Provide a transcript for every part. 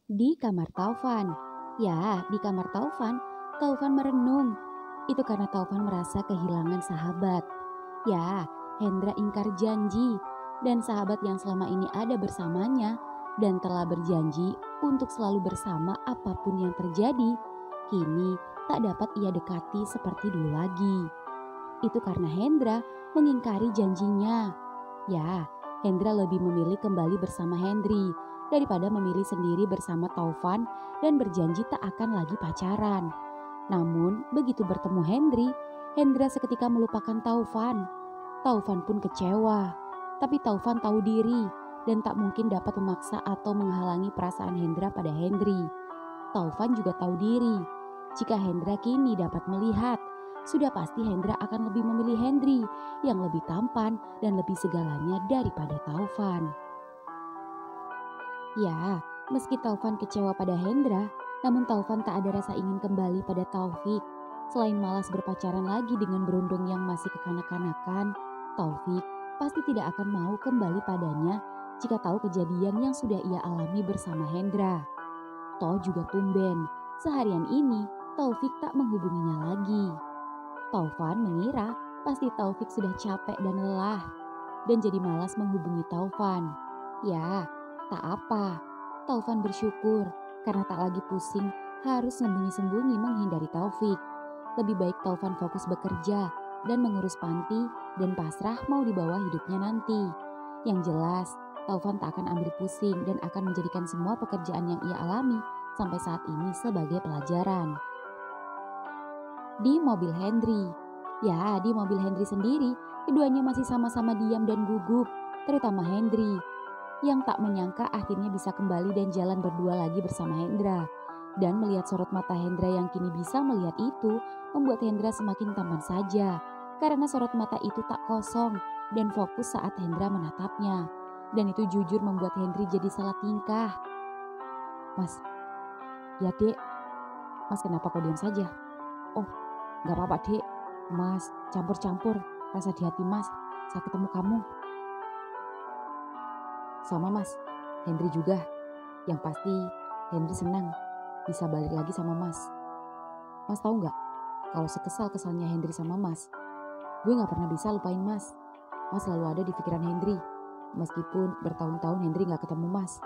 Di kamar Taufan. Ya, di kamar Taufan, Taufan merenung. Itu karena Taufan merasa kehilangan sahabat. Ya, Hendra ingkar janji dan sahabat yang selama ini ada bersamanya dan telah berjanji untuk selalu bersama apapun yang terjadi, kini tak dapat ia dekati seperti dulu lagi. Itu karena Hendra mengingkari janjinya. Ya, Hendra lebih memilih kembali bersama Hendri daripada memilih sendiri bersama Taufan dan berjanji tak akan lagi pacaran. Namun, begitu bertemu Hendri, Hendra seketika melupakan Taufan. Taufan pun kecewa. Tapi Taufan tahu diri dan tak mungkin dapat memaksa atau menghalangi perasaan Hendra pada Hendri. Taufan juga tahu diri. Jika Hendra kini dapat melihat, sudah pasti Hendra akan lebih memilih Hendri yang lebih tampan dan lebih segalanya daripada Taufan. Ya, meski Taufan kecewa pada Hendra, namun Taufan tak ada rasa ingin kembali pada Taufik. Selain malas berpacaran lagi dengan berondong yang masih kekanak-kanakan, Taufik pasti tidak akan mau kembali padanya jika tahu kejadian yang sudah ia alami bersama Hendra. Toh juga tumben, seharian ini Taufik tak menghubunginya lagi. Taufan mengira pasti Taufik sudah capek dan lelah dan jadi malas menghubungi Taufan. Ya, tak apa. Taufan bersyukur karena tak lagi pusing harus sembunyi-sembunyi menghindari Taufik. Lebih baik Taufan fokus bekerja dan mengurus panti dan pasrah mau dibawa hidupnya nanti. Yang jelas, Taufan tak akan ambil pusing dan akan menjadikan semua pekerjaan yang ia alami sampai saat ini sebagai pelajaran. Di mobil Hendri. Ya, di mobil Hendri sendiri, keduanya masih sama-sama diam dan gugup, terutama Hendri, yang tak menyangka akhirnya bisa kembali dan jalan berdua lagi bersama Hendra. Dan melihat sorot mata Hendra yang kini bisa melihat itu, membuat Hendra semakin tampan saja, karena sorot mata itu tak kosong dan fokus saat Hendra menatapnya. Dan itu jujur membuat Hendri jadi salah tingkah. Mas, ya dek, mas kenapa kau diam saja? Oh, gak apa-apa dek, mas campur-campur rasa di hati mas saat ketemu kamu. Sama mas, Hendri juga. Yang pasti Hendri senang bisa balik lagi sama mas. Mas tahu gak, kalau sekesal-kesalnya Hendri sama mas, gue gak pernah bisa lupain mas. Mas selalu ada di pikiran Hendri, meskipun bertahun-tahun Hendri gak ketemu mas.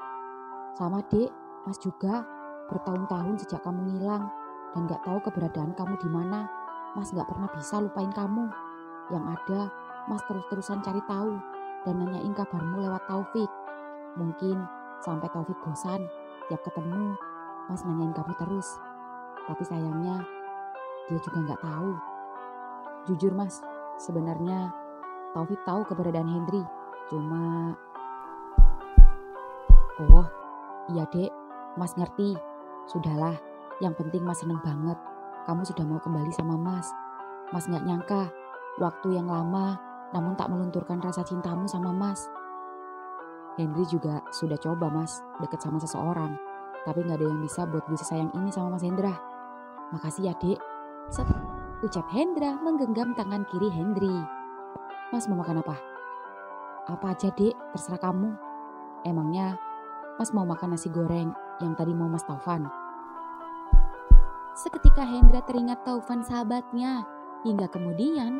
Sama dek, mas juga bertahun-tahun sejak kamu ngilang dan gak tahu keberadaan kamu di mana. Mas gak pernah bisa lupain kamu. Yang ada, mas terus-terusan cari tahu dan nanyain kabarmu lewat Taufik. Mungkin sampai Taufik bosan, tiap ketemu, mas nanyain kamu terus. Tapi sayangnya, dia juga gak tahu. Jujur mas, sebenarnya Taufik tahu keberadaan Hendri. Cuma, oh iya dek, mas ngerti. Sudahlah, yang penting mas seneng banget. Kamu sudah mau kembali sama mas. Mas gak nyangka, waktu yang lama namun tak melunturkan rasa cintamu sama mas. Hendri juga sudah coba mas, deket sama seseorang. Tapi gak ada yang bisa buat gue sayang ini sama mas Hendra. Makasih ya dek. Set, ucap Hendra menggenggam tangan kiri Hendri. Mas mau makan apa? Apa aja dek, terserah kamu. Emangnya mas mau makan nasi goreng yang tadi mau mas Taufan? Seketika Hendra teringat Taufan sahabatnya. Hingga kemudian,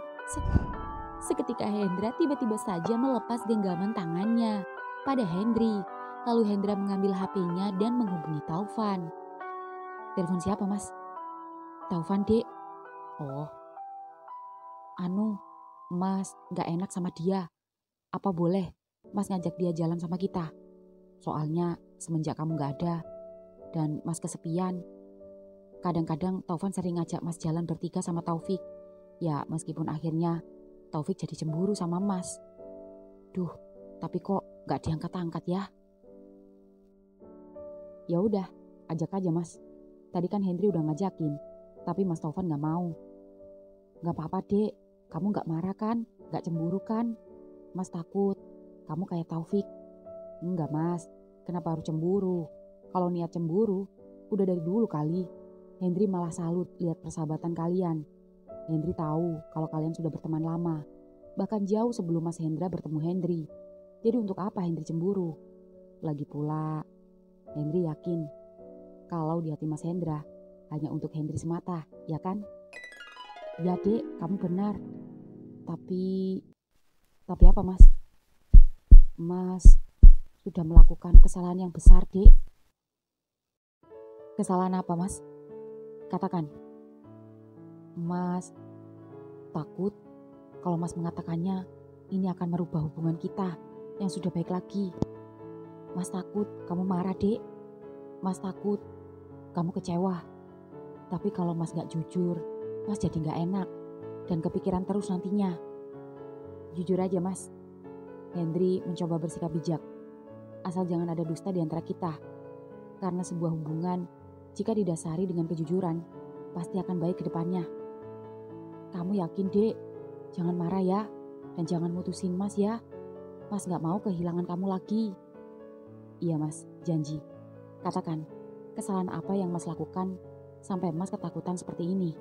seketika Hendra tiba-tiba saja melepas genggaman tangannya pada Hendri. Lalu Hendra mengambil HP-nya dan menghubungi Taufan. Telepon siapa mas? Taufan dek. Oh, mas gak enak sama dia. Apa boleh mas ngajak dia jalan sama kita? Soalnya semenjak kamu gak ada dan mas kesepian. Kadang-kadang Taufan sering ngajak mas jalan bertiga sama Taufik. Ya meskipun akhirnya Taufik jadi cemburu sama mas. Duh, tapi kok gak diangkat-angkat ya? Ya udah, ajak aja mas. Tadi kan Hendri udah ngajakin, tapi mas Taufan gak mau. Gak apa-apa dek, kamu gak marah kan? Gak cemburu kan? Mas takut, kamu kayak Taufik. Enggak mas, kenapa harus cemburu? Kalau niat cemburu, udah dari dulu kali. Hendri malah salut lihat persahabatan kalian. Hendri tahu kalau kalian sudah berteman lama. Bahkan jauh sebelum Mas Hendra bertemu Hendri. Jadi untuk apa Hendri cemburu? Lagi pula, Hendri yakin Kalau di hati Mas Hendra hanya untuk Hendri semata, ya kan? Ya dek, kamu benar. Tapi apa Mas? Mas sudah melakukan kesalahan yang besar dek. Kesalahan apa Mas? Katakan. Mas takut kalau Mas mengatakannya ini akan merubah hubungan kita yang sudah baik lagi. Mas takut kamu marah dek. Mas takut kamu kecewa. Tapi kalau Mas gak jujur, Mas jadi gak enak dan kepikiran terus nantinya. Jujur aja Mas, Hendri mencoba bersikap bijak. Asal jangan ada dusta di antara kita. Karena sebuah hubungan, jika didasari dengan kejujuran, pasti akan baik ke depannya. Kamu yakin dek? Jangan marah ya, dan jangan mutusin Mas ya. Mas gak mau kehilangan kamu lagi. Iya Mas, janji. Katakan, kesalahan apa yang Mas lakukan sampai Mas ketakutan seperti ini?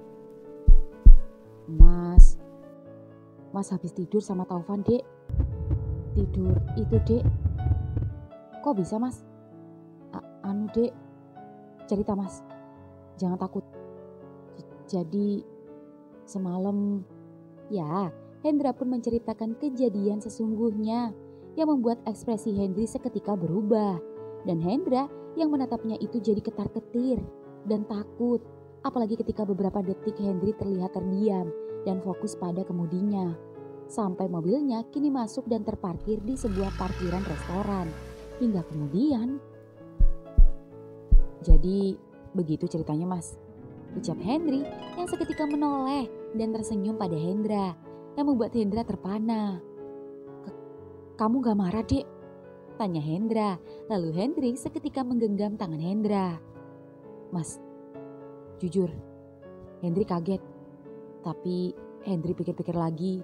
Mas habis tidur sama Taufan dek. Tidur itu dek. Kok bisa Mas? Anu dek, cerita Mas, jangan takut. Jadi semalam, ya Hendra pun menceritakan kejadian sesungguhnya yang membuat ekspresi Hendri seketika berubah. Dan Hendra yang menatapnya itu jadi ketar-ketir dan takut. Apalagi ketika beberapa detik Hendri terlihat terdiam dan fokus pada kemudinya. Sampai mobilnya kini masuk dan terparkir di sebuah parkiran restoran. Hingga kemudian, jadi begitu ceritanya Mas. Ucap Hendri yang seketika menoleh dan tersenyum pada Hendra yang membuat Hendra terpana. Kamu gak marah dek? Tanya Hendra. Lalu Hendri seketika menggenggam tangan Hendra. Mas, jujur, Hendri kaget. Tapi Hendri pikir-pikir lagi,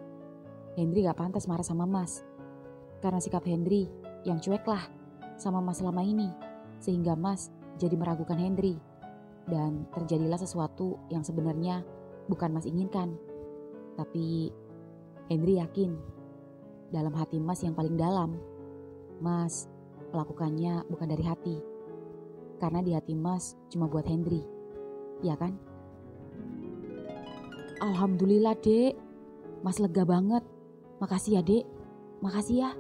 Hendri gak pantas marah sama Mas. Karena sikap Hendri yang cuek lah sama Mas selama ini. Sehingga Mas jadi meragukan Hendri. Dan terjadilah sesuatu yang sebenarnya bukan Mas inginkan. Tapi Hendri yakin dalam hati Mas yang paling dalam, Mas melakukannya bukan dari hati. Karena di hati Mas cuma buat Hendri. Ya kan? Alhamdulillah dek. Mas lega banget. Makasih ya dek. Makasih ya.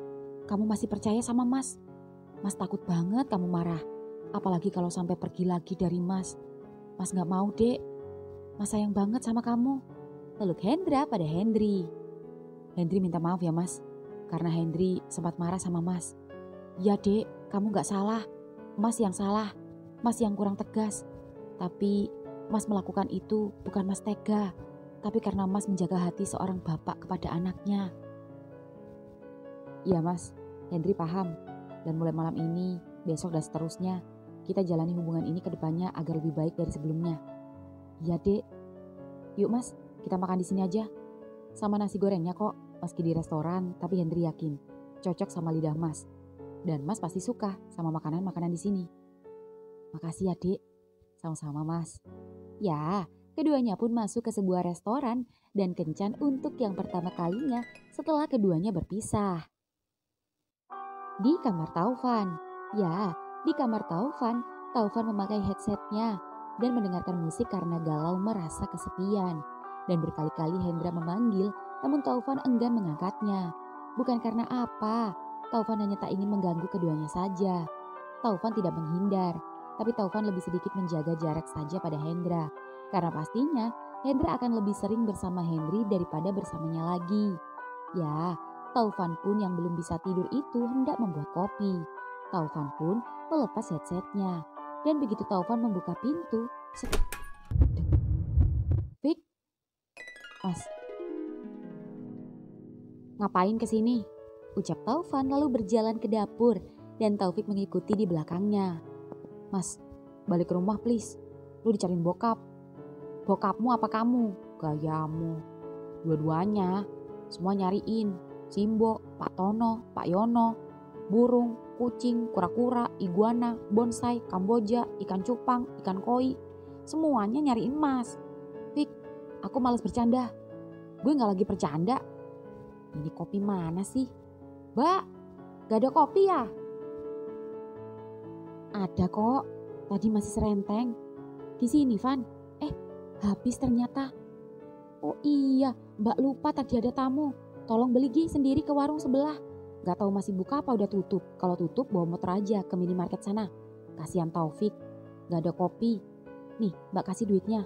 Kamu masih percaya sama Mas. Mas takut banget kamu marah. Apalagi kalau sampai pergi lagi dari Mas. Mas gak mau dek. Mas sayang banget sama kamu. Peluk Hendra pada Hendri. Hendri minta maaf ya Mas. Karena Hendri sempat marah sama Mas. Ya dek, kamu gak salah. Mas yang salah. Mas yang kurang tegas. Tapi Mas melakukan itu bukan Mas tega. Tapi karena Mas menjaga hati seorang bapak kepada anaknya. Iya Mas, Hendri paham. Dan mulai malam ini, besok dan seterusnya, kita jalani hubungan ini ke depannya agar lebih baik dari sebelumnya. Iya dek. Yuk Mas, kita makan di sini aja. Sama nasi gorengnya kok, meski di restoran, tapi Hendri yakin cocok sama lidah Mas. Dan Mas pasti suka sama makanan-makanan di sini. Makasih ya dek. Sama-sama Mas. Ya, keduanya pun masuk ke sebuah restoran dan kencan untuk yang pertama kalinya setelah keduanya berpisah. Di kamar Taufan. Ya, di kamar Taufan, Taufan memakai headsetnya dan mendengarkan musik karena galau merasa kesepian. Dan berkali-kali Hendra memanggil, namun Taufan enggan mengangkatnya. Bukan karena apa, Taufan hanya tak ingin mengganggu keduanya saja. Taufan tidak menghindar, tapi Taufan lebih sedikit menjaga jarak saja pada Hendra. Karena pastinya Hendra akan lebih sering bersama Hendri daripada bersamanya lagi. Ya, Taufan pun yang belum bisa tidur itu hendak membuat kopi. Taufan pun melepas headsetnya. Dan begitu Taufan membuka pintu, Fik, Mas, ngapain kesini? Ucap Taufan lalu berjalan ke dapur dan Taufik mengikuti di belakangnya. Mas, balik ke rumah please. Lu dicariin bokap. Bokapmu apa kamu? Gayamu. Dua-duanya. Semua nyariin. Simbo, Pak Tono, Pak Yono, burung, kucing, kura-kura, iguana, bonsai, kamboja, ikan cupang, ikan koi. Semuanya nyariin Mas. Fik, aku malas bercanda. Gue gak lagi bercanda. Ini kopi mana sih? Mbak, gak ada kopi ya? Ada kok. Tadi masih serenteng. Di sini, Van. Habis ternyata. Oh iya, Mbak lupa tadi ada tamu. Tolong beli sendiri ke warung sebelah. Gak tahu masih buka apa udah tutup. Kalau tutup bawa motor aja ke minimarket sana. Kasihan Taufik, gak ada kopi. Nih, Mbak kasih duitnya.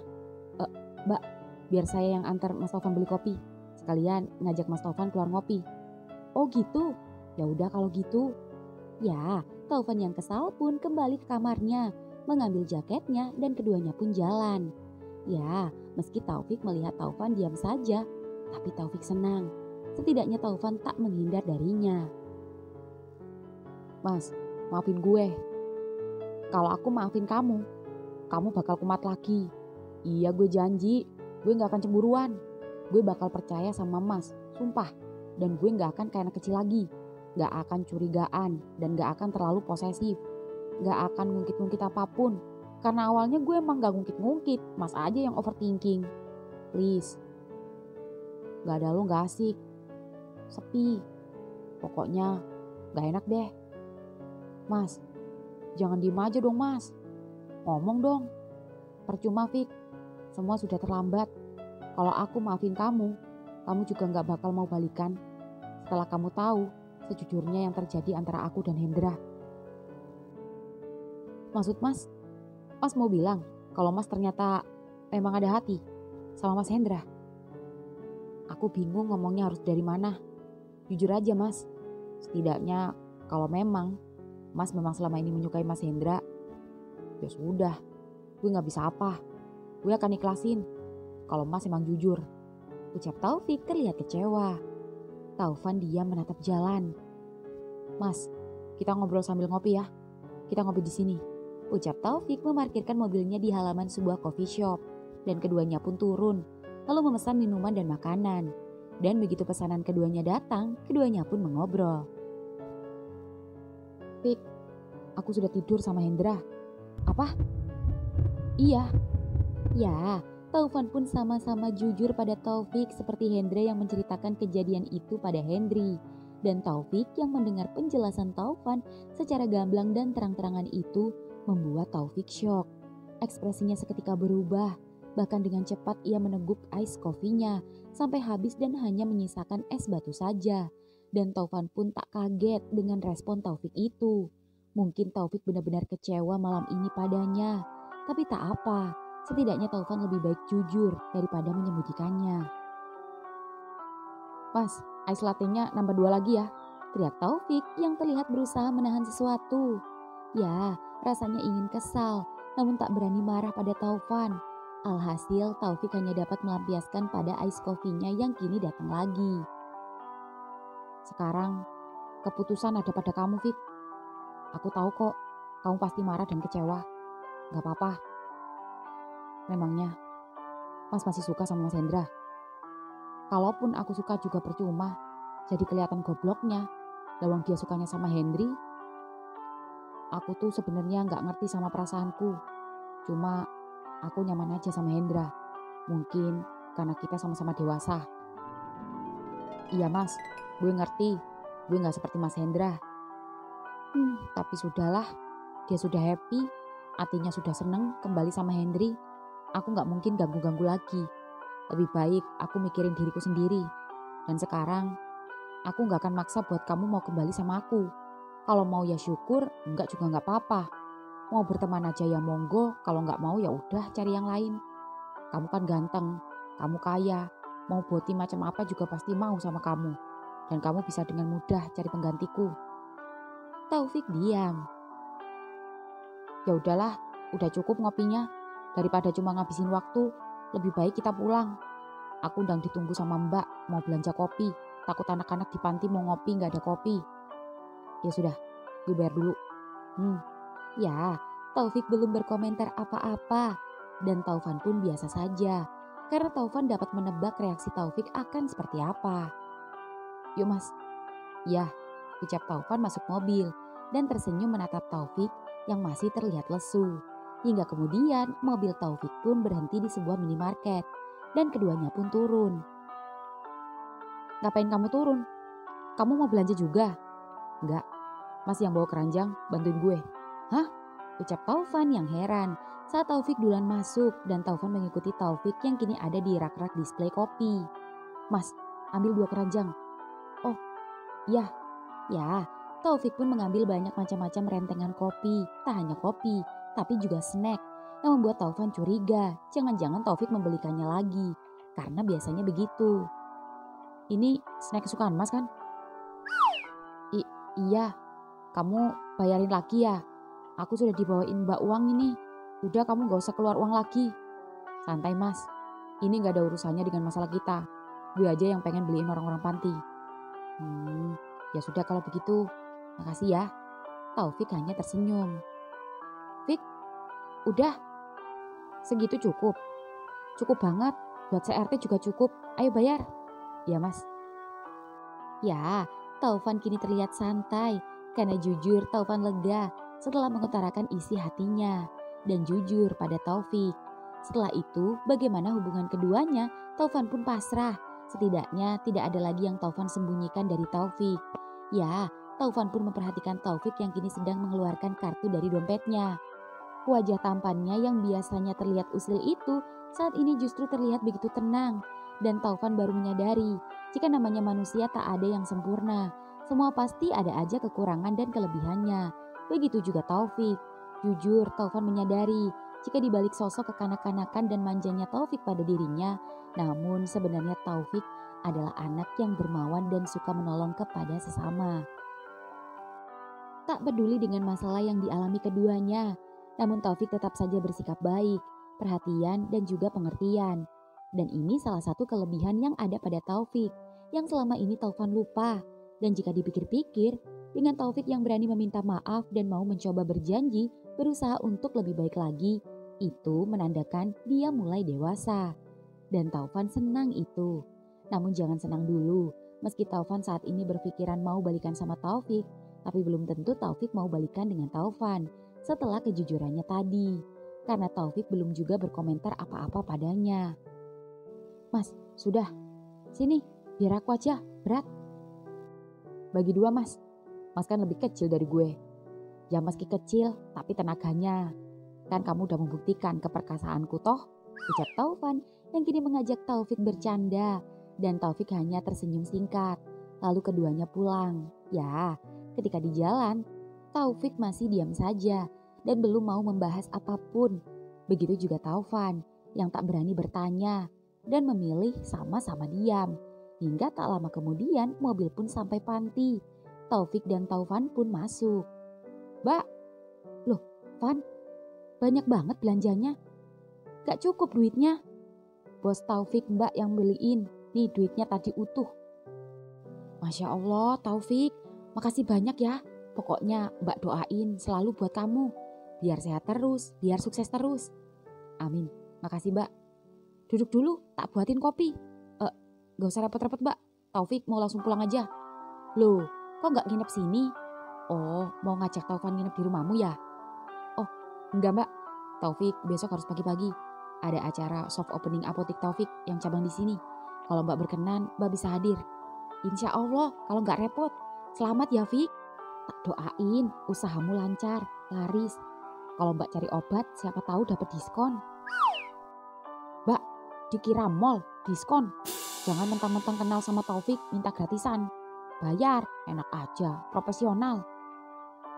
Mbak, biar saya yang antar Mas Taufan beli kopi. Sekalian ngajak Mas Taufan keluar ngopi. Oh gitu? Ya udah kalau gitu. Ya, Taufan yang kesal pun kembali ke kamarnya, mengambil jaketnya dan keduanya pun jalan. Ya, meski Taufik melihat Taufan diam saja, tapi Taufik senang. Setidaknya Taufan tak menghindar darinya. Mas, maafin gue. Kalau aku maafin kamu bakal kumat lagi. Iya gue janji, gue gak akan cemburuan. Gue bakal percaya sama Mas, sumpah. Dan gue gak akan kayak anak kecil lagi. Gak akan curigaan dan gak akan terlalu posesif. Gak akan ngungkit-ngungkit apapun. Karena awalnya gue emang gak ngungkit-ngungkit, Mas aja yang overthinking. Please. Gak ada lo gak asik. Sepi. Pokoknya gak enak deh. Mas, jangan diem aja dong Mas. Ngomong dong. Percuma Fik, semua sudah terlambat. Kalau aku maafin kamu juga gak bakal mau balikan. Setelah kamu tahu sejujurnya yang terjadi antara aku dan Hendra. Maksud Mas mau bilang kalau Mas ternyata memang ada hati sama Mas Hendra? Aku bingung ngomongnya harus dari mana. Jujur aja Mas, setidaknya kalau memang Mas memang selama ini menyukai Mas Hendra, ya sudah, gue gak bisa apa. Gue akan ikhlasin kalau Mas emang jujur. Ucap Taufik terlihat kecewa. Taufan diam menatap jalan. Mas, kita ngobrol sambil ngopi ya. Kita ngopi di sini. Ucap Taufik memarkirkan mobilnya di halaman sebuah coffee shop. Dan keduanya pun turun, lalu memesan minuman dan makanan. Dan begitu pesanan keduanya datang, keduanya pun mengobrol. Fik, aku sudah tidur sama Hendra. Apa? Iya. Ya, Taufan pun sama-sama jujur pada Taufik seperti Hendra yang menceritakan kejadian itu pada Hendri. Dan Taufik yang mendengar penjelasan Taufan secara gamblang dan terang-terangan itu membuat Taufik syok. Ekspresinya seketika berubah, bahkan dengan cepat ia meneguk ais kopinya sampai habis dan hanya menyisakan es batu saja. Dan Taufan pun tak kaget dengan respon Taufik itu. Mungkin Taufik benar-benar kecewa malam ini padanya, tapi tak apa. Setidaknya Taufan lebih baik jujur daripada menyembunyikannya. Mas, ais latte-nya nambah 2 lagi ya, teriak Taufik yang terlihat berusaha menahan sesuatu. Ya, rasanya ingin kesal, namun tak berani marah pada Taufan. Alhasil Taufik hanya dapat melampiaskan pada ais kopinya yang kini datang lagi. Sekarang, keputusan ada pada kamu, Fik. Aku tahu kok, kamu pasti marah dan kecewa. Gak apa-apa. Memangnya, Mas masih suka sama Mas Hendra? Kalaupun aku suka juga percuma, jadi kelihatan gobloknya. Lawang dia sukanya sama Hendri. Aku tuh sebenarnya gak ngerti sama perasaanku. Cuma aku nyaman aja sama Hendra. Mungkin karena kita sama-sama dewasa. Iya Mas, gue ngerti. Gue gak seperti Mas Hendra. Tapi sudahlah, dia sudah happy. Hatinya sudah seneng kembali sama Hendri. Aku gak mungkin ganggu-ganggu lagi. Lebih baik aku mikirin diriku sendiri. Dan sekarang aku gak akan maksa buat kamu mau kembali sama aku. Kalau mau ya syukur, enggak juga gak apa-apa. Mau berteman aja ya monggo, kalau gak mau ya udah cari yang lain. Kamu kan ganteng, kamu kaya, mau boti macam apa juga pasti mau sama kamu. Dan kamu bisa dengan mudah cari penggantiku. Taufik diam. Ya udahlah, udah cukup ngopinya. Daripada cuma ngabisin waktu, lebih baik kita pulang. Aku udah ditunggu sama Mbak, mau belanja kopi. Takut anak-anak di panti mau ngopi gak ada kopi. Ya sudah, gue bayar dulu. Ya, Taufik belum berkomentar apa-apa. Dan Taufan pun biasa saja. Karena Taufan dapat menebak reaksi Taufik akan seperti apa. Yuk mas. Ya, ucap Taufan masuk mobil. Dan tersenyum menatap Taufik yang masih terlihat lesu. Hingga kemudian mobil Taufik pun berhenti di sebuah minimarket. Dan keduanya pun turun. Ngapain kamu turun? Kamu mau belanja juga? Enggak, mas yang bawa keranjang bantuin gue. Hah? ucap Taufan yang heran saat Taufik duluan masuk dan Taufan mengikuti Taufik yang kini ada di rak-rak display kopi. Mas, ambil 2 keranjang. Oh, iya. Ya, Taufik pun mengambil banyak macam-macam rentengan kopi. Tak hanya kopi, tapi juga snack yang membuat Taufan curiga. Jangan-jangan Taufik membelikannya lagi. Karena biasanya begitu. Ini snack kesukaan Mas kan? Iya, kamu bayarin lagi ya. Aku sudah dibawain Mbak uang ini. Udah kamu gak usah keluar uang lagi. Santai Mas, ini gak ada urusannya dengan masalah kita. Gue aja yang pengen beliin orang-orang panti. Ya sudah kalau begitu, makasih ya. Taufik hanya tersenyum. Fik, udah segitu cukup. Cukup banget, buat CRT juga cukup. Ayo bayar. Ya Mas. Ya, Taufan kini terlihat santai. Karena jujur Taufan lega setelah mengutarakan isi hatinya. Dan jujur pada Taufik. Setelah itu bagaimana hubungan keduanya, Taufan pun pasrah. Setidaknya tidak ada lagi yang Taufan sembunyikan dari Taufik. Ya, Taufan pun memperhatikan Taufik yang kini sedang mengeluarkan kartu dari dompetnya. Wajah tampannya yang biasanya terlihat usil itu saat ini justru terlihat begitu tenang. Dan Taufan baru menyadari jika namanya manusia tak ada yang sempurna. Semua pasti ada aja kekurangan dan kelebihannya. Begitu juga Taufik. Jujur Taufan menyadari jika dibalik sosok kekanak-kanakan dan manjanya Taufik pada dirinya, namun sebenarnya Taufik adalah anak yang dermawan dan suka menolong kepada sesama. Tak peduli dengan masalah yang dialami keduanya, namun Taufik tetap saja bersikap baik, perhatian dan juga pengertian. Dan ini salah satu kelebihan yang ada pada Taufik, yang selama ini Taufan lupa. Dan jika dipikir-pikir, dengan Taufik yang berani meminta maaf dan mau mencoba berjanji, berusaha untuk lebih baik lagi, itu menandakan dia mulai dewasa. Dan Taufan senang itu. Namun jangan senang dulu, meski Taufan saat ini berpikiran mau balikan sama Taufik, tapi belum tentu Taufik mau balikan dengan Taufan setelah kejujurannya tadi. Karena Taufik belum juga berkomentar apa-apa padanya. Mas, sudah. Sini, biar aku aja, berat. Bagi 2 Mas. Mas kan lebih kecil dari gue. Ya meski kecil, tapi tenaganya. Kan kamu udah membuktikan keperkasaanku toh, ucap Taufan yang kini mengajak Taufik bercanda. Dan Taufik hanya tersenyum singkat. Lalu keduanya pulang. Ya, ketika di jalan, Taufik masih diam saja dan belum mau membahas apapun. Begitu juga Taufan yang tak berani bertanya dan memilih sama-sama diam. Hingga tak lama kemudian mobil pun sampai panti. Taufik dan Taufan pun masuk. Mbak, loh Van, banyak banget belanjanya. Gak cukup duitnya. Bos Taufik Mbak yang beliin, nih duitnya tadi utuh. Masya Allah Taufik, makasih banyak ya. Pokoknya Mbak doain selalu buat kamu. Biar sehat terus, biar sukses terus. Amin, makasih Mbak. Duduk dulu, tak buatin kopi. Gak usah repot-repot Mbak, Taufik mau langsung pulang aja. Loh, kok gak nginep sini? Oh, mau ngajak Taufan nginep di rumahmu ya? Oh, enggak Mbak, Taufik besok harus pagi-pagi. Ada acara soft opening apotik Taufik yang cabang di sini. Kalau Mbak berkenan, Mbak bisa hadir. Insya Allah, kalau gak repot. Selamat ya Fik. Tak doain usahamu lancar, laris. Kalau Mbak cari obat, siapa tahu dapat diskon. Mbak, dikira mall, diskon. Jangan mentang-mentang kenal sama Taufik minta gratisan. Bayar, enak aja, profesional.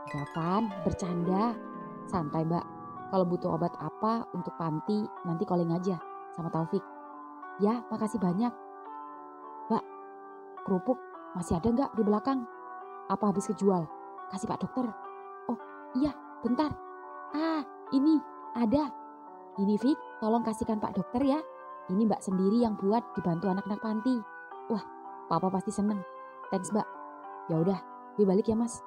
Gavan, bercanda. Santai Mbak, kalau butuh obat apa untuk panti nanti calling aja sama Taufik. Ya, makasih banyak. Mbak, kerupuk masih ada nggak di belakang? Apa habis kejual? Kasih Pak Dokter. Oh iya, bentar. Ini ada. Ini Fik, tolong kasihkan Pak Dokter ya. Ini Mbak sendiri yang buat dibantu anak-anak panti. Wah, Papa pasti seneng. Thanks Mbak. Ya udah, gue balik ya Mas.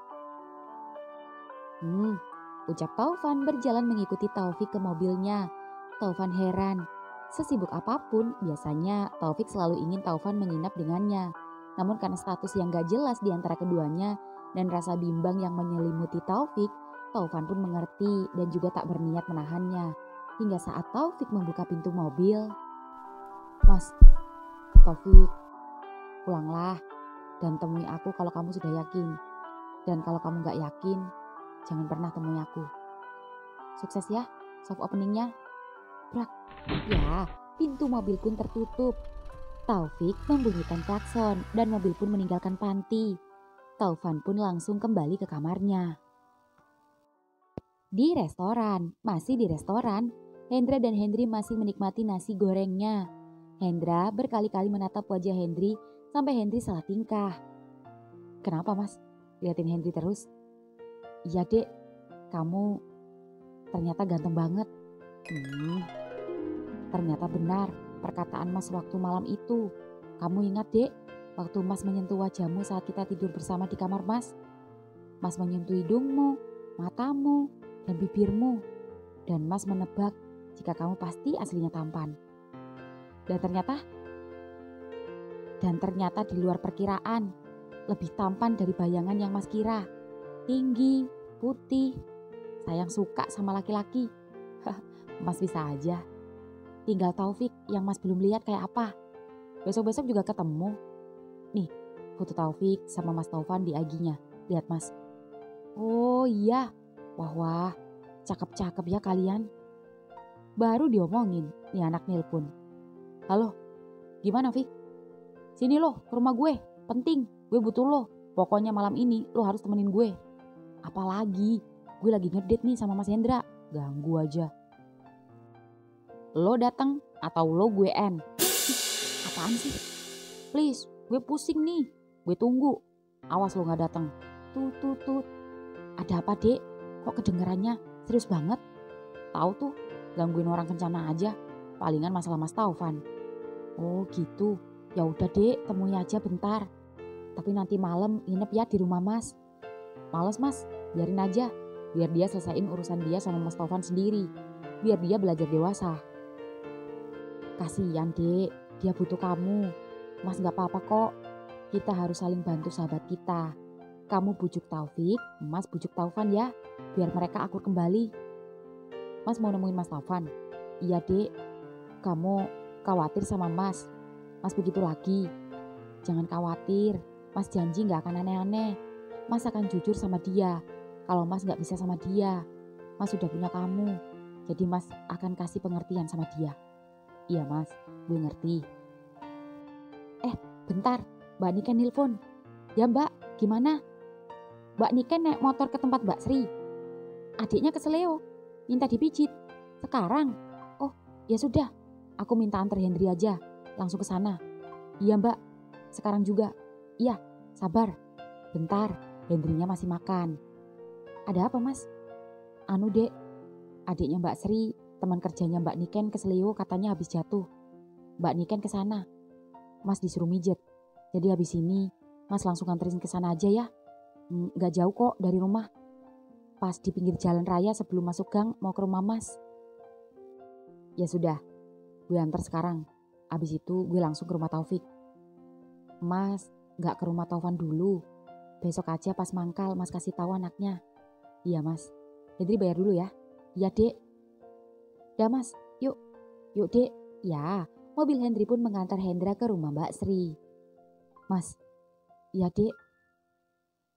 Ucap Taufan berjalan mengikuti Taufik ke mobilnya. Taufan heran. Sesibuk apapun, biasanya Taufik selalu ingin Taufan menginap dengannya. Namun karena status yang gak jelas di antara keduanya dan rasa bimbang yang menyelimuti Taufik, Taufan pun mengerti dan juga tak berniat menahannya. Hingga saat Taufik membuka pintu mobil. Mas, Taufik, pulanglah dan temui aku kalau kamu sudah yakin. Dan kalau kamu gak yakin, jangan pernah temui aku. Sukses ya soft openingnya. Brak. Ya, pintu mobil pun tertutup. Taufik membunyikan klakson dan mobil pun meninggalkan panti. Taufan pun langsung kembali ke kamarnya. Di restoran, masih di restoran, Hendra dan Hendri masih menikmati nasi gorengnya. Hendra berkali-kali menatap wajah Hendri sampai Hendri salah tingkah. Kenapa mas? Liatin Hendri terus. Iya dek, kamu ternyata ganteng banget. Ternyata benar perkataan mas waktu malam itu. Kamu ingat dek, waktu mas menyentuh wajahmu saat kita tidur bersama di kamar mas? Mas menyentuh hidungmu, matamu, dan bibirmu. Dan mas menebak jika kamu pasti aslinya tampan. Dan ternyata di luar perkiraan, lebih tampan dari bayangan yang mas kira. Tinggi, putih, sayang suka sama laki-laki. Mas bisa aja. Tinggal Taufik yang mas belum lihat kayak apa. Besok-besok juga ketemu. Nih, foto Taufik sama mas Taufan di IG-nya. Lihat mas. Oh iya, wah, cakep-cakep ya kalian. Baru diomongin, nih anak nelpon. Halo, gimana Fik? Sini loh, ke rumah gue, penting, gue butuh lo. Pokoknya malam ini lo harus temenin gue. Apalagi, gue lagi ngedate nih sama Mas Hendra, ganggu aja. Lo datang atau lo gue end? Apaan sih? Please, gue pusing nih, gue tunggu. Awas lo gak datang. Tut. Ada apa dek? Kok kedengerannya serius banget? Tahu tuh, gangguin orang kencana aja. Palingan masalah Mas Taufan. Oh gitu, ya udah dek, temui aja bentar. Tapi nanti malam nginep ya di rumah mas. Males mas, biarin aja. Biar dia selesaiin urusan dia sama Mas Taufan sendiri. Biar dia belajar dewasa. Kasihan dek, dia butuh kamu. Mas gak apa-apa kok. Kita harus saling bantu sahabat kita. Kamu bujuk Taufik, mas bujuk Taufan ya. Biar mereka akur kembali. Mas mau nemuin Mas Taufan? Iya dek, kamu khawatir sama mas. Mas begitu lagi. Jangan khawatir, mas janji gak akan aneh-aneh. Mas akan jujur sama dia. Kalau mas gak bisa sama dia, mas sudah punya kamu. Jadi mas akan kasih pengertian sama dia. Iya mas, gue ngerti. Bentar, Mbak Niken nelpon. Ya mbak, gimana? Mbak Niken naik motor ke tempat Mbak Sri. Adiknya keseleo, minta dipijit. Sekarang? Oh, ya sudah. Aku minta antar Hendri aja, langsung ke sana. Iya mbak, sekarang juga. Iya, sabar. Bentar, Hendrinya masih makan. Ada apa mas? Anu dek, adiknya Mbak Sri, teman kerjanya Mbak Niken keseleo katanya habis jatuh. Mbak Niken ke sana. Mas disuruh mijet. Jadi habis ini mas langsung anterin ke sana aja ya. Gak jauh kok dari rumah. Pas di pinggir jalan raya sebelum masuk gang mau ke rumah mas. Ya sudah, gue antar sekarang. Abis itu gue langsung ke rumah Taufik. Mas gak ke rumah Taufan dulu. Besok aja pas mangkal mas kasih tahu anaknya. Iya mas. Hendri bayar dulu ya. Iya dek. Dah mas, yuk dek. Ya, mobil Hendri pun mengantar Hendra ke rumah Mbak Sri. Mas, iya dek.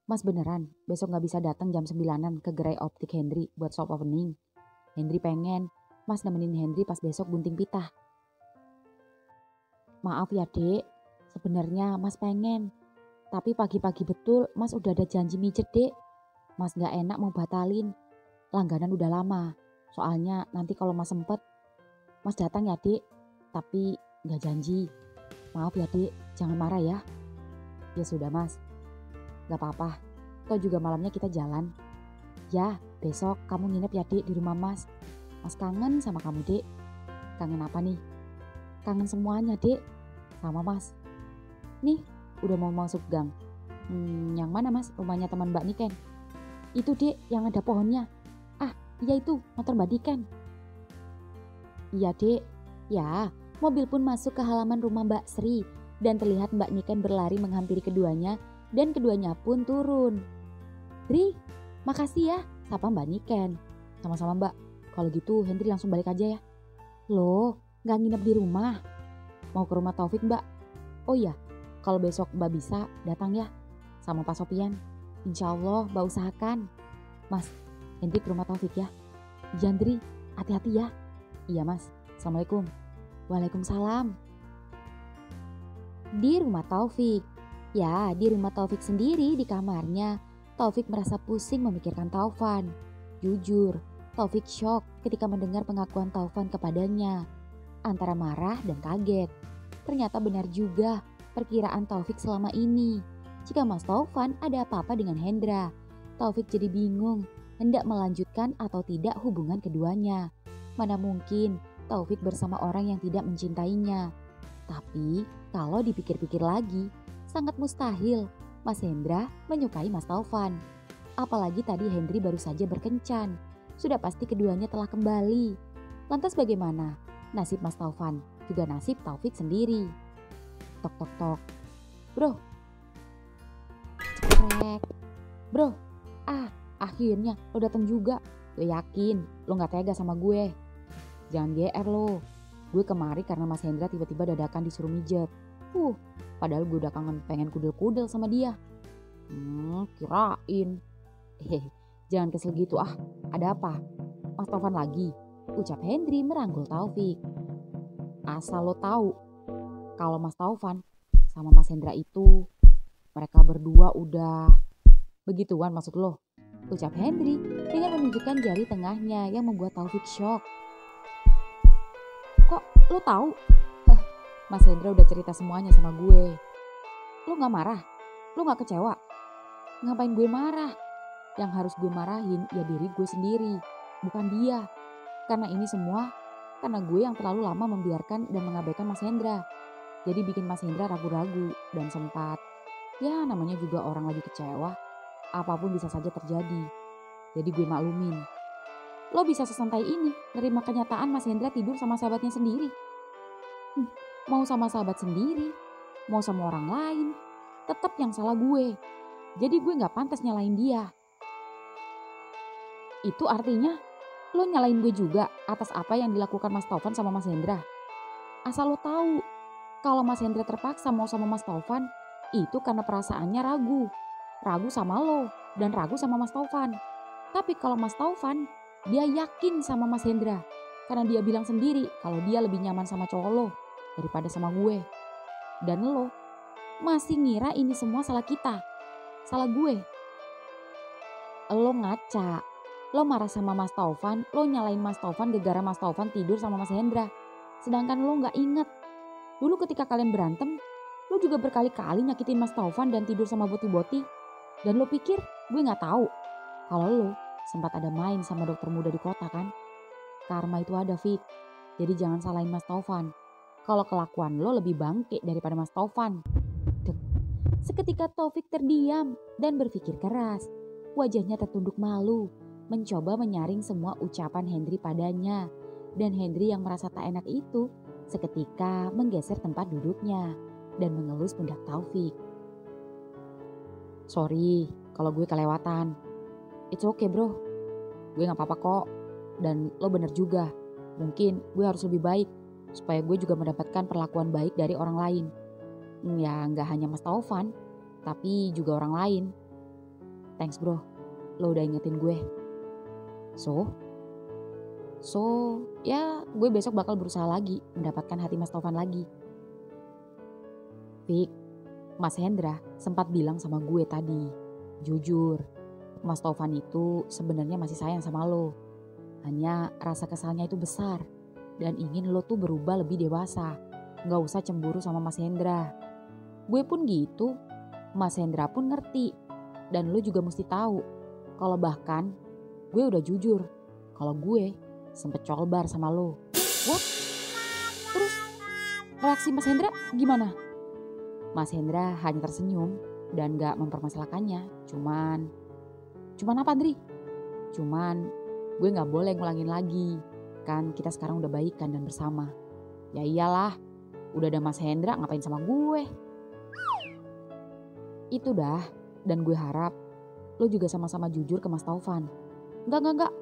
Mas beneran besok gak bisa datang jam 9-an ke gerai optik Hendri buat shop opening. Hendri pengen mas nemenin Hendri pas besok gunting pitah. Maaf ya dek, sebenarnya mas pengen. Tapi pagi-pagi betul mas udah ada janji mijet dek. Mas gak enak mau batalin. Langganan udah lama. Soalnya nanti kalau mas sempet, mas datang ya dek. Tapi gak janji. Maaf ya dek, jangan marah ya. Ya sudah mas. Gak apa-apa, toh juga malamnya kita jalan. Ya, besok kamu nginep ya dek di rumah mas. Mas kangen sama kamu dek. Kangen apa nih? Kangen semuanya dek. Sama mas. Nih, udah mau masuk gang. Yang mana mas rumahnya teman Mbak Niken? Itu dek, yang ada pohonnya. Ah, iya itu, motor Mbak Niken. Iya dek. Ya, mobil pun masuk ke halaman rumah Mbak Sri. Dan terlihat Mbak Niken berlari menghampiri keduanya. Dan keduanya pun turun. Dri, makasih ya, sapa Mbak Niken. Sama-sama mbak, kalau gitu Hendri langsung balik aja ya. Loh, gak nginep di rumah? Mau ke rumah Taufik mbak? Oh iya, kalau besok mbak bisa datang ya, sama Pak Sopian. Insya Allah mbak usahakan. Mas, Hendri ke rumah Taufik ya. Jandri, hati-hati ya. Iya mas, Assalamualaikum. Waalaikumsalam. Di rumah Taufik. Ya, di rumah Taufik sendiri di kamarnya. Taufik merasa pusing memikirkan Taufan. Jujur, Taufik shock ketika mendengar pengakuan Taufan kepadanya. Antara marah dan kaget. Ternyata benar juga perkiraan Taufik selama ini. Jika Mas Taufan ada apa-apa dengan Hendra, Taufik jadi bingung hendak melanjutkan atau tidak hubungan keduanya. Mana mungkin Taufik bersama orang yang tidak mencintainya. Tapi kalau dipikir-pikir lagi, sangat mustahil Mas Hendra menyukai Mas Taufan. Apalagi tadi Hendri baru saja berkencan. Sudah pasti keduanya telah kembali. Lantas bagaimana nasib Mas Taufan? Juga nasib Taufik sendiri. Tok tok tok. Bro. Cekrek. Bro. Akhirnya lo datang juga. Gue yakin lo gak tega sama gue. Jangan GR lo. Gue kemari karena Mas Hendra tiba-tiba dadakan disuruh mijet. Padahal gue udah kangen pengen kudel-kudel sama dia. Kirain. Jangan kesel gitu ah. Ada apa? Mas Taufan lagi? Ucap Hendri merangkul Taufik. Asal lo tahu, kalau Mas Taufan sama Mas Hendra itu mereka berdua udah begituan maksud lo? Ucap Hendri dengan menunjukkan jari tengahnya yang membuat Taufik shock. Kok lo tahu? Mas Hendra udah cerita semuanya sama gue. Lo gak marah? Lo gak kecewa? Ngapain gue marah? Yang harus gue marahin ya diri gue sendiri, bukan dia. Karena ini semua karena gue yang terlalu lama membiarkan dan mengabaikan Mas Hendra. Jadi bikin Mas Hendra ragu-ragu dan sempat, ya namanya juga orang lagi kecewa, apapun bisa saja terjadi. Jadi gue maklumin. Lo bisa sesantai ini nerima kenyataan Mas Hendra tidur sama sahabatnya sendiri. Mau sama sahabat sendiri, mau sama orang lain, tetap yang salah gue. Jadi gue gak pantas nyalain dia. Itu artinya lo nyalain gue juga atas apa yang dilakukan Mas Taufan sama Mas Hendra. Asal lo tahu, kalau Mas Hendra terpaksa mau sama Mas Taufan, itu karena perasaannya ragu. Ragu sama lo dan ragu sama Mas Taufan. Tapi kalau Mas Taufan, dia yakin sama Mas Hendra. Karena dia bilang sendiri kalau dia lebih nyaman sama cowok lo daripada sama gue. Dan lo masih ngira ini semua salah kita. Salah gue. Lo ngaca. Lo marah sama Mas Taufan, lo nyalain Mas Taufan gara-gara Mas Taufan tidur sama Mas Hendra. Sedangkan lo gak inget. Dulu ketika kalian berantem, lo juga berkali-kali nyakitin Mas Taufan dan tidur sama boti-boti. Dan lo pikir gue gak tahu kalau lo sempat ada main sama dokter muda di kota kan? Karma itu ada, Fik. Jadi jangan salahin Mas Taufan. Kalau kelakuan lo lebih bangke daripada Mas Taufan. Seketika Taufik terdiam dan berpikir keras. Wajahnya tertunduk malu. Mencoba menyaring semua ucapan Hendri padanya. Dan Hendri yang merasa tak enak itu seketika menggeser tempat duduknya dan mengelus pundak Taufik. Sorry kalau gue kelewatan. It's okay bro. Gue gak apa-apa kok. Dan lo bener juga. Mungkin gue harus lebih baik supaya gue juga mendapatkan perlakuan baik dari orang lain. Ya gak hanya Mas Taufan, tapi juga orang lain. Thanks bro, lo udah ingetin gue. So ya gue besok bakal berusaha lagi mendapatkan hati Mas Taufan lagi. Fik, Mas Hendra sempat bilang sama gue tadi, jujur, Mas Taufan itu sebenarnya masih sayang sama lo. Hanya rasa kesalnya itu besar dan ingin lo tuh berubah lebih dewasa. Gak usah cemburu sama Mas Hendra. Gue pun gitu, Mas Hendra pun ngerti. Dan lo juga mesti tahu kalau bahkan gue udah jujur kalau gue sempet colbar sama lo. What? Terus reaksi Mas Hendra gimana? Mas Hendra hanya tersenyum dan gak mempermasalahkannya. Cuman apa Andri? Cuman gue gak boleh ngulangin lagi. Kan kita sekarang udah baikan dan bersama. Ya iyalah, udah ada Mas Hendra ngapain sama gue? Itu dah, dan gue harap lo juga sama-sama jujur ke Mas Taufan. Enggak.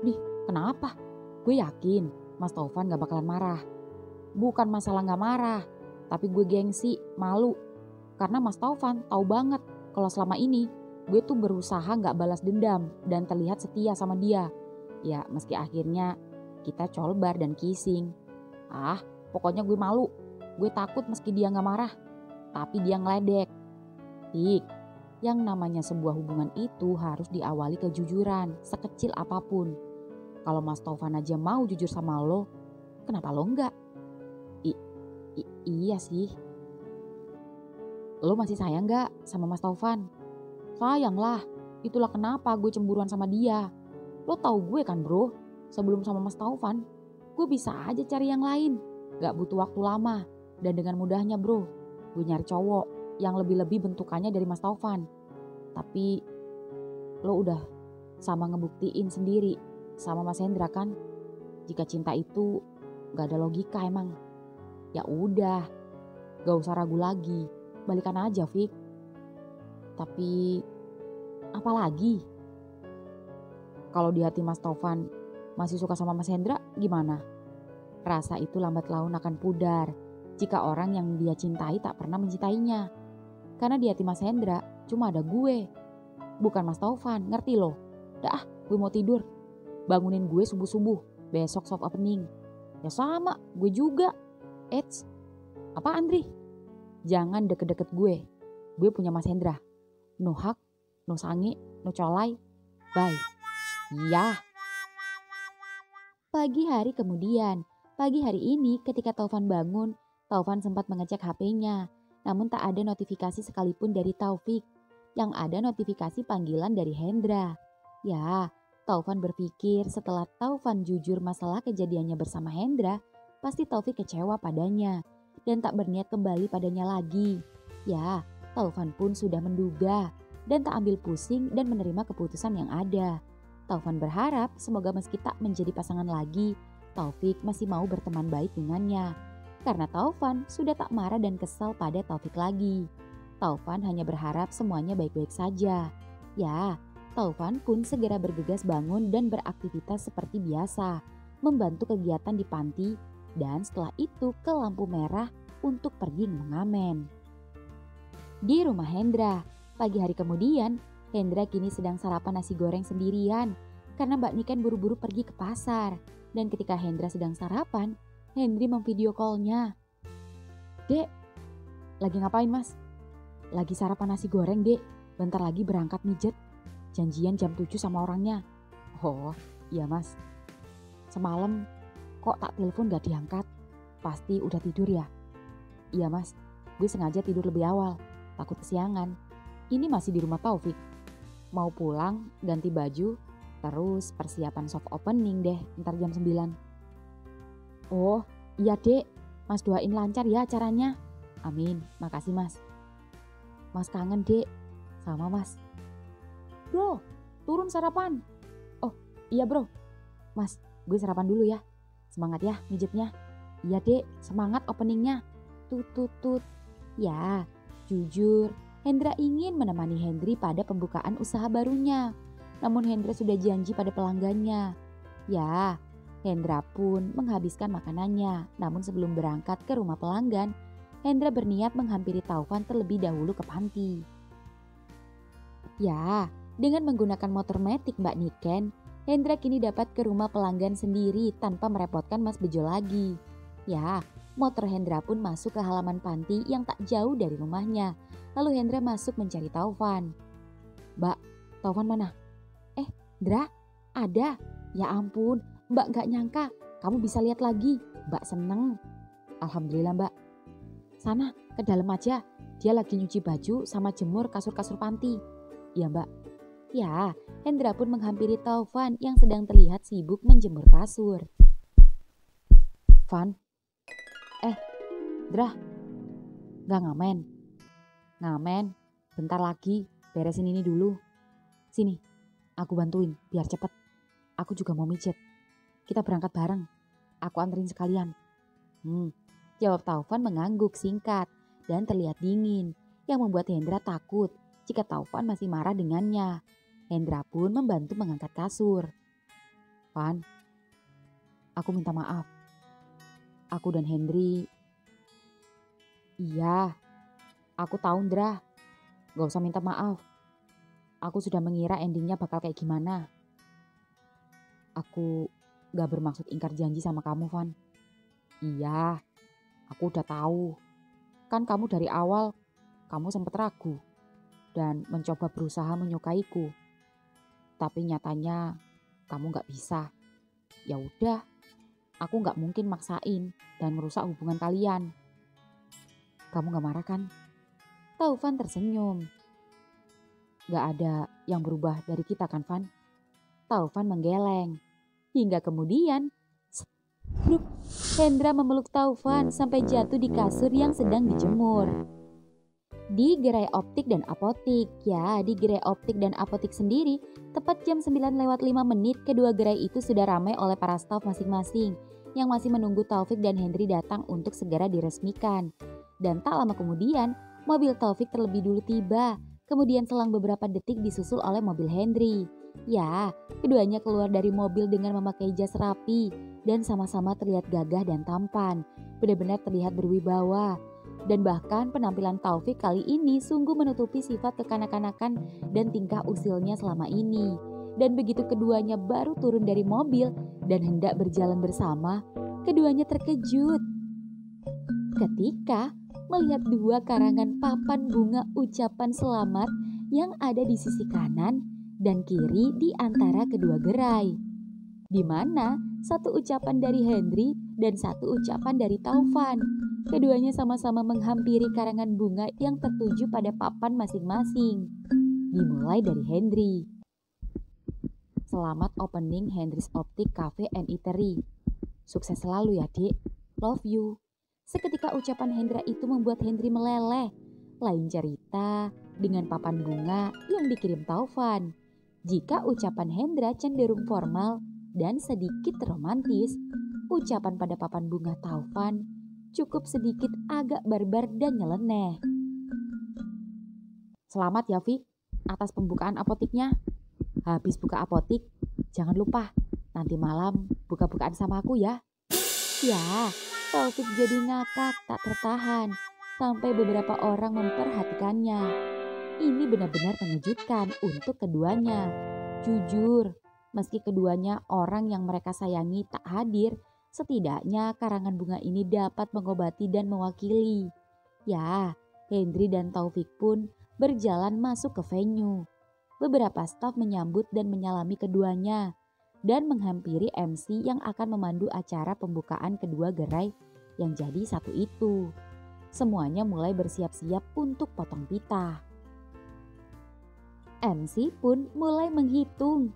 Dih, kenapa? Gue yakin Mas Taufan gak bakalan marah. Bukan masalah gak marah, tapi gue gengsi, malu. Karena Mas Taufan tahu banget kalau selama ini gue tuh berusaha gak balas dendam dan terlihat setia sama dia. Ya meski akhirnya kita colbar dan kissing. Pokoknya gue malu. Gue takut meski dia gak marah. Tapi dia ngeledek. Fik, yang namanya sebuah hubungan itu harus diawali kejujuran, sekecil apapun. Kalau Mas Taufan aja mau jujur sama lo, kenapa lo enggak? Iya sih. Lo masih sayang gak sama Mas Taufan? Sayang lah, itulah kenapa gue cemburuan sama dia. Lo tahu gue kan bro, sebelum sama Mas Taufan, gue bisa aja cari yang lain. Gak butuh waktu lama, dan dengan mudahnya bro, gue nyari cowok yang lebih-lebih bentukannya dari Mas Taufan. Tapi lo udah sama ngebuktiin sendiri sama Mas Hendra kan, jika cinta itu gak ada logika emang. Ya udah, gak usah ragu lagi, balikan aja Fik. Tapi apalagi? Kalau di hati Mas Taufan masih suka sama Mas Hendra gimana? Rasa itu lambat laun akan pudar jika orang yang dia cintai tak pernah mencintainya. Karena di hati Mas Hendra cuma ada gue, bukan Mas Taufan, ngerti lo? Dah, gue mau tidur. Bangunin gue subuh-subuh, besok soft opening. Ya sama, gue juga. Eits, apa Andri? Jangan deket-deket gue. Gue punya Mas Hendra. No hak, no sange, no colai. Bye. Ya. Pagi hari kemudian, pagi hari ini ketika Taufan bangun, Taufan sempat mengecek HP-nya. Namun tak ada notifikasi sekalipun dari Taufik. Yang ada notifikasi panggilan dari Hendra. Ya, Taufan berpikir setelah Taufan jujur masalah kejadiannya bersama Hendra, pasti Taufik kecewa padanya dan tak berniat kembali padanya lagi. Ya, Taufan pun sudah menduga dan tak ambil pusing dan menerima keputusan yang ada. Taufan berharap semoga meski tak menjadi pasangan lagi, Taufik masih mau berteman baik dengannya. Karena Taufan sudah tak marah dan kesal pada Taufik lagi. Taufan hanya berharap semuanya baik-baik saja. Ya, Taufan pun segera bergegas bangun dan beraktivitas seperti biasa, membantu kegiatan di panti, dan setelah itu ke lampu merah untuk pergi mengamen. Di rumah Hendra, pagi hari kemudian, Hendra kini sedang sarapan nasi goreng sendirian karena Mbak Niken buru-buru pergi ke pasar. Dan ketika Hendra sedang sarapan, Hendri memvideo call-nya. Dek, lagi ngapain mas? Lagi sarapan nasi goreng dek, bentar lagi berangkat mijet. Janjian jam 7 sama orangnya. Oh iya mas, semalam kok tak telepon gak diangkat? Pasti udah tidur ya? Iya mas, gue sengaja tidur lebih awal, takut kesiangan. Ini masih di rumah Taufik. Mau pulang, ganti baju, terus persiapan soft opening deh ntar jam 9. Oh iya dek, mas doain lancar ya acaranya. Amin, makasih mas. Mas kangen dek, sama mas. Bro, turun sarapan. Oh iya bro, mas gue sarapan dulu ya. Semangat ya mijetnya. Iya dek, semangat openingnya. Tut. Ya, jujur Hendra ingin menemani Hendri pada pembukaan usaha barunya. Namun Hendra sudah janji pada pelanggannya. Ya, Hendra pun menghabiskan makanannya. Namun sebelum berangkat ke rumah pelanggan, Hendra berniat menghampiri Taufan terlebih dahulu ke panti. Ya, dengan menggunakan motor metik Mbak Niken, Hendra kini dapat ke rumah pelanggan sendiri tanpa merepotkan Mas Bejo lagi. Ya, motor Hendra pun masuk ke halaman panti yang tak jauh dari rumahnya. Lalu Hendra masuk mencari Taufan. Mbak, Taufan mana? Dra, ada. Ya ampun, Mbak gak nyangka kamu bisa lihat lagi. Mbak seneng. Alhamdulillah Mbak. Sana, ke dalam aja. Dia lagi nyuci baju sama jemur kasur-kasur panti. Iya Mbak. Ya, Hendra pun menghampiri Taufan yang sedang terlihat sibuk menjemur kasur. Van, Dra, gak ngamen? Ngamen, bentar lagi, beresin ini dulu. Sini, aku bantuin biar cepet. Aku juga mau mijet. Kita berangkat bareng, aku anterin sekalian. Jawab Taufan mengangguk singkat dan terlihat dingin, yang membuat Hendra takut jika Taufan masih marah dengannya. Hendra pun membantu mengangkat kasur. Van, aku minta maaf. Aku dan Hendri. Iya, aku tahu Ndra. Gak usah minta maaf. Aku sudah mengira endingnya bakal kayak gimana. Aku gak bermaksud ingkar janji sama kamu, Van. Iya, aku udah tahu. Kan kamu dari awal, kamu sempat ragu dan mencoba berusaha menyukaiku. Tapi nyatanya kamu gak bisa. Ya udah, aku gak mungkin maksain dan merusak hubungan kalian. Kamu gak marah kan? Taufan tersenyum. Gak ada yang berubah dari kita kan, Van? Taufan menggeleng. Hingga kemudian, Bruk, Hendra memeluk Taufan sampai jatuh di kasur yang sedang dijemur. Di gerai optik dan apotik, ya di gerai optik dan apotik sendiri, tepat jam 9:05, kedua gerai itu sudah ramai oleh para staf masing-masing yang masih menunggu Taufik dan Hendri datang untuk segera diresmikan. Dan tak lama kemudian, mobil Taufik terlebih dulu tiba, kemudian selang beberapa detik disusul oleh mobil Hendri. Ya, keduanya keluar dari mobil dengan memakai jas rapi dan sama-sama terlihat gagah dan tampan, benar-benar terlihat berwibawa. Dan bahkan penampilan Taufik kali ini sungguh menutupi sifat kekanak-kanakan dan tingkah usilnya selama ini. Dan begitu keduanya baru turun dari mobil dan hendak berjalan bersama, keduanya terkejut ketika melihat dua karangan papan bunga ucapan selamat yang ada di sisi kanan dan kiri di antara kedua gerai, di mana satu ucapan dari Hendri dan satu ucapan dari Taufan. Keduanya sama-sama menghampiri karangan bunga yang tertuju pada papan masing-masing. Dimulai dari Hendri. Selamat opening Hendri's Optic Cafe and Eatery. Sukses selalu ya, Dik. Love you. Seketika ucapan Hendra itu membuat Hendri meleleh. Lain cerita dengan papan bunga yang dikirim Taufan. Jika ucapan Hendra cenderung formal dan sedikit romantis, ucapan pada papan bunga Taufan cukup sedikit agak barbar dan nyeleneh. Selamat ya, Vi, atas pembukaan apotiknya. Habis buka apotik, jangan lupa nanti malam buka-bukaan sama aku ya. Ya, Taufik jadi ngakak tak tertahan sampai beberapa orang memperhatikannya. Ini benar-benar mengejutkan untuk keduanya. Jujur, meski keduanya orang yang mereka sayangi tak hadir, setidaknya karangan bunga ini dapat mengobati dan mewakili. Ya, Hendri dan Taufik pun berjalan masuk ke venue. Beberapa staf menyambut dan menyalami keduanya dan menghampiri MC yang akan memandu acara pembukaan kedua gerai yang jadi satu itu. Semuanya mulai bersiap-siap untuk potong pita. MC pun mulai menghitung.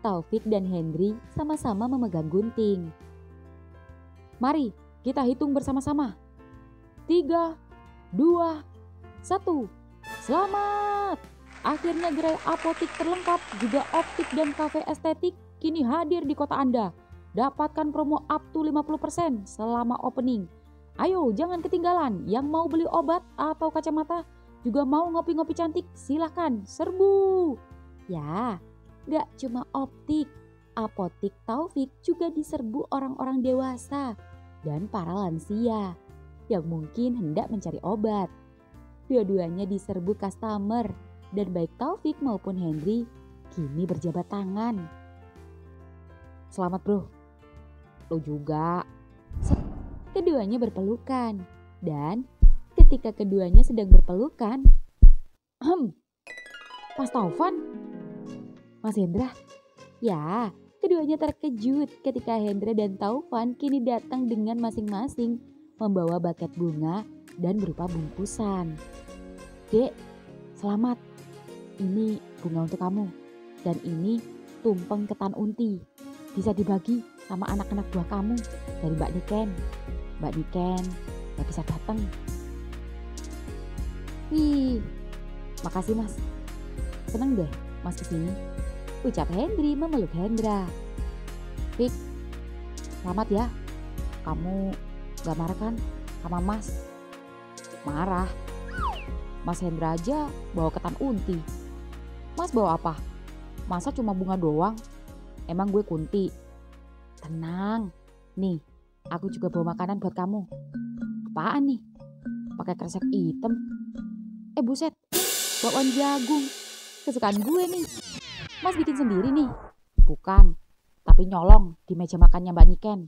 Taufik dan Hendri sama-sama memegang gunting. Mari kita hitung bersama-sama. 3, 2, 1. Selamat! Akhirnya gerai apotik terlengkap juga optik dan kafe estetik kini hadir di kota Anda. Dapatkan promo up to 50% selama opening. Ayo jangan ketinggalan, yang mau beli obat atau kacamata, juga mau ngopi-ngopi cantik, silahkan serbu. Ya, gak cuma optik, apotik Taufik juga diserbu orang-orang dewasa dan para lansia yang mungkin hendak mencari obat. Dua-duanya diserbu customer dan baik Taufik maupun Hendri kini berjabat tangan. Selamat bro, lo juga. Keduanya berpelukan dan ketika keduanya sedang berpelukan, Mas Taufan, Mas Hendra. Ya, keduanya terkejut ketika Hendra dan Taufan kini datang dengan masing-masing membawa buket bunga dan berupa bungkusan. Dek, selamat. Ini bunga untuk kamu dan ini tumpeng ketan unti. Bisa dibagi sama anak-anak buah kamu dari Mbak Niken. Mbak Niken gak bisa datang. Wih, makasih mas. Seneng deh mas kesini. Ucap Hendri memeluk Hendra. Fik, selamat ya. Kamu gak marah kan sama mas? Marah. Mas Hendra aja bawa ketan unti. Mas bawa apa? Masa cuma bunga doang? Emang gue kunti? Tenang. Nih, aku juga bawa makanan buat kamu. Apaan nih? Pakai kresek hitam. Buset, bakwan jagung. Kesukaan gue nih. Mas bikin sendiri nih? Bukan, tapi nyolong di meja makannya Mbak Niken.